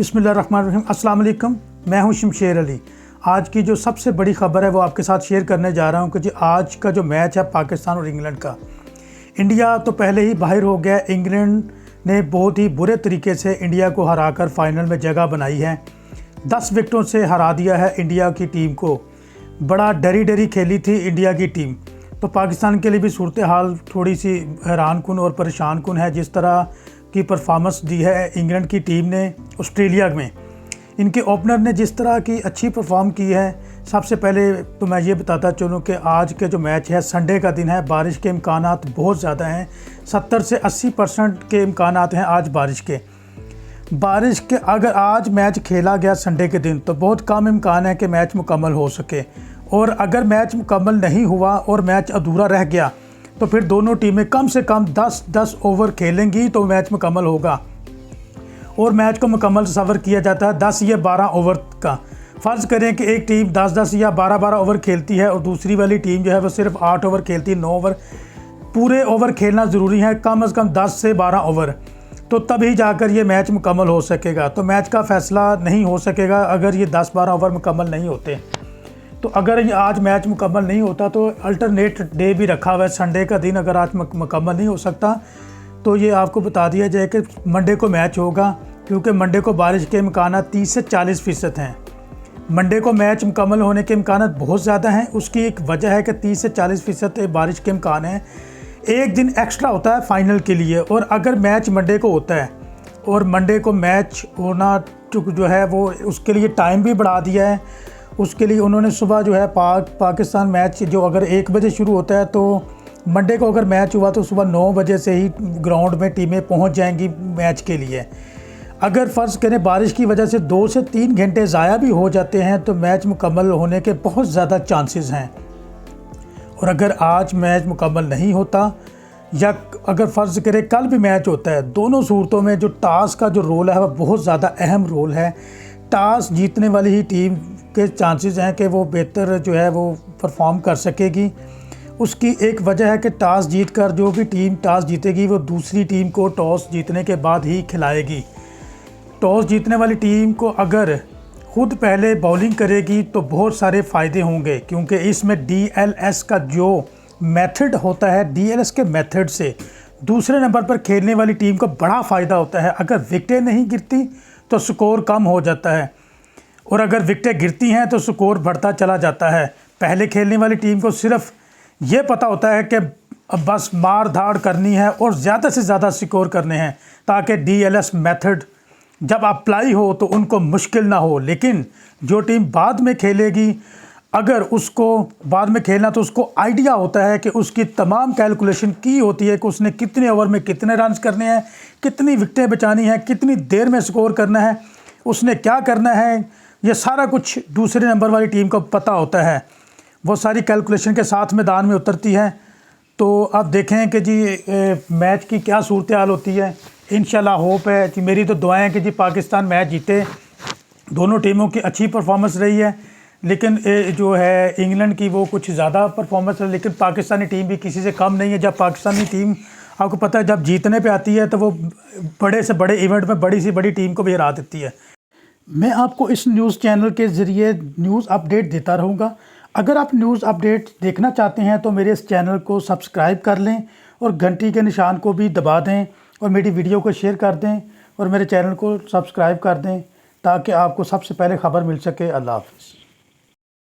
बिस्मिल्लाहिर्रहमानिर्रहीम। अस्सलाम वालेकुम, मैं हूं शमशेर अली। आज की जो सबसे बड़ी ख़बर है वो आपके साथ शेयर करने जा रहा हूं कि जी आज का जो मैच है पाकिस्तान और इंग्लैंड का, इंडिया तो पहले ही बाहर हो गया। इंग्लैंड ने बहुत ही बुरे तरीके से इंडिया को हराकर फाइनल में जगह बनाई है। 10 विकेटों से हरा दिया है इंडिया की टीम को। बड़ा डरी खेली थी इंडिया की टीम। तो पाकिस्तान के लिए भी सूरत हाल थोड़ी सी हैरानकुन और परेशानकुन है। जिस तरह की परफॉर्मेंस दी है इंग्लैंड की टीम ने ऑस्ट्रेलिया में, इनके ओपनर ने जिस तरह की अच्छी परफॉर्म की है। सबसे पहले तो मैं ये बताता चलूँ कि आज के जो मैच है संडे का दिन है, बारिश के इम्कानात बहुत ज़्यादा हैं। 70 से 80% के इम्कानात हैं आज बारिश के। अगर आज मैच खेला गया संडे के दिन तो बहुत कम इम्कान है कि मैच मुकम्मल हो सके, और अगर मैच मुकम्मल नहीं हुआ और मैच अधूरा रह गया तो फिर दोनों टीमें कम से कम 10-10 ओवर खेलेंगी तो मैच मुकम्मल होगा। और मैच को मुकम्मल तस्वर किया जाता है 10 या 12 ओवर का। फ़र्ज़ करें कि एक टीम 10-10 या 12-12 ओवर खेलती है और दूसरी वाली टीम जो है वो सिर्फ 8 ओवर खेलती है, 9 ओवर। पूरे ओवर खेलना ज़रूरी है, कम से कम 10 से 12 ओवर, तो तभी जाकर ये मैच मुकम्मल हो सकेगा। तो मैच का फ़ैसला नहीं हो सकेगा अगर ये 10-12 ओवर मुकम्मल नहीं होते। तो अगर ये आज मैच मुकम्मल नहीं होता तो अल्टरनेट डे भी रखा हुआ है संडे का दिन। अगर आज मुकम्मल नहीं हो सकता तो ये आपको बता दिया जाए कि मंडे को मैच होगा, क्योंकि मंडे को बारिश के इम्कान 30 से 40% हैं। मंडे को मैच मुकम्मल होने के इम्कान बहुत ज़्यादा हैं। उसकी एक वजह है कि 30 से 40% बारिश के इम्कान हैं। एक दिन एक्स्ट्रा होता है फाइनल के लिए, और अगर मैच मंडे को होता है और मंडे को मैच होना जो है वो उसके लिए टाइम भी बढ़ा दिया है। उसके लिए उन्होंने सुबह जो है पाकिस्तान मैच जो अगर 1 बजे शुरू होता है तो मंडे को अगर मैच हुआ तो सुबह 9 बजे से ही ग्राउंड में टीमें पहुंच जाएंगी मैच के लिए। अगर फ़र्ज़ करें बारिश की वजह से 2 से 3 घंटे ज़ाया भी हो जाते हैं तो मैच मुकम्मल होने के बहुत ज़्यादा चांसेस हैं। और अगर आज मैच मुकम्मल नहीं होता या अगर फ़र्ज़ करें कल भी मैच होता है, दोनों सूरतों में जो टॉस का जो रोल है वह बहुत ज़्यादा अहम रोल है। टॉस जीतने वाली ही टीम के चांसेस हैं कि वो बेहतर जो है वो परफॉर्म कर सकेगी। उसकी एक वजह है कि टॉस जीतकर जो भी टीम टॉस जीतेगी वो दूसरी टीम को टॉस जीतने के बाद ही खिलाएगी। टॉस जीतने वाली टीम को अगर खुद पहले बॉलिंग करेगी तो बहुत सारे फ़ायदे होंगे, क्योंकि इसमें DLS का जो मेथड होता है, DLS के मेथड से दूसरे नंबर पर खेलने वाली टीम को बड़ा फ़ायदा होता है। अगर विकेटें नहीं गिरती तो स्कोर कम हो जाता है, और अगर विकेटें गिरती हैं तो स्कोर बढ़ता चला जाता है। पहले खेलने वाली टीम को सिर्फ ये पता होता है कि बस मार धाड़ करनी है और ज़्यादा से ज़्यादा स्कोर करने हैं, ताकि DLS मेथड जब अप्लाई हो तो उनको मुश्किल ना हो। लेकिन जो टीम बाद में खेलेगी, अगर उसको बाद में खेलना तो उसको आइडिया होता है कि उसकी तमाम कैलकुलेशन की होती है कि उसने कितने ओवर में कितने रन्स करने हैं, कितनी विकेटें बचानी हैं, कितनी देर में स्कोर करना है, उसने क्या करना है। ये सारा कुछ दूसरे नंबर वाली टीम को पता होता है। वो सारी कैलकुलेशन के साथ मैदान में उतरती है। तो अब देखें कि जी मैच की क्या सूरत हाल होती है। इंशाल्लाह होप है कि मेरी तो दुआएं हैं कि जी पाकिस्तान मैच जीते। दोनों टीमों की अच्छी परफॉर्मेंस रही है, लेकिन जो है इंग्लैंड की वो कुछ ज़्यादा परफॉर्मेंस है, लेकिन पाकिस्तानी टीम भी किसी से कम नहीं है। जब पाकिस्तानी टीम आपको पता है जब जीतने पे आती है तो वो बड़े से बड़े इवेंट में बड़ी से बड़ी टीम को भी हरा देती है। मैं आपको इस न्यूज़ चैनल के ज़रिए न्यूज़ अपडेट देता रहूँगा। अगर आप न्यूज़ अपडेट देखना चाहते हैं तो मेरे इस चैनल को सब्सक्राइब कर लें और घंटी के निशान को भी दबा दें, और मेरी वीडियो को शेयर कर दें और मेरे चैनल को सब्सक्राइब कर दें, ताकि आपको सबसे पहले ख़बर मिल सके। अल्लाह हाफ़िज़।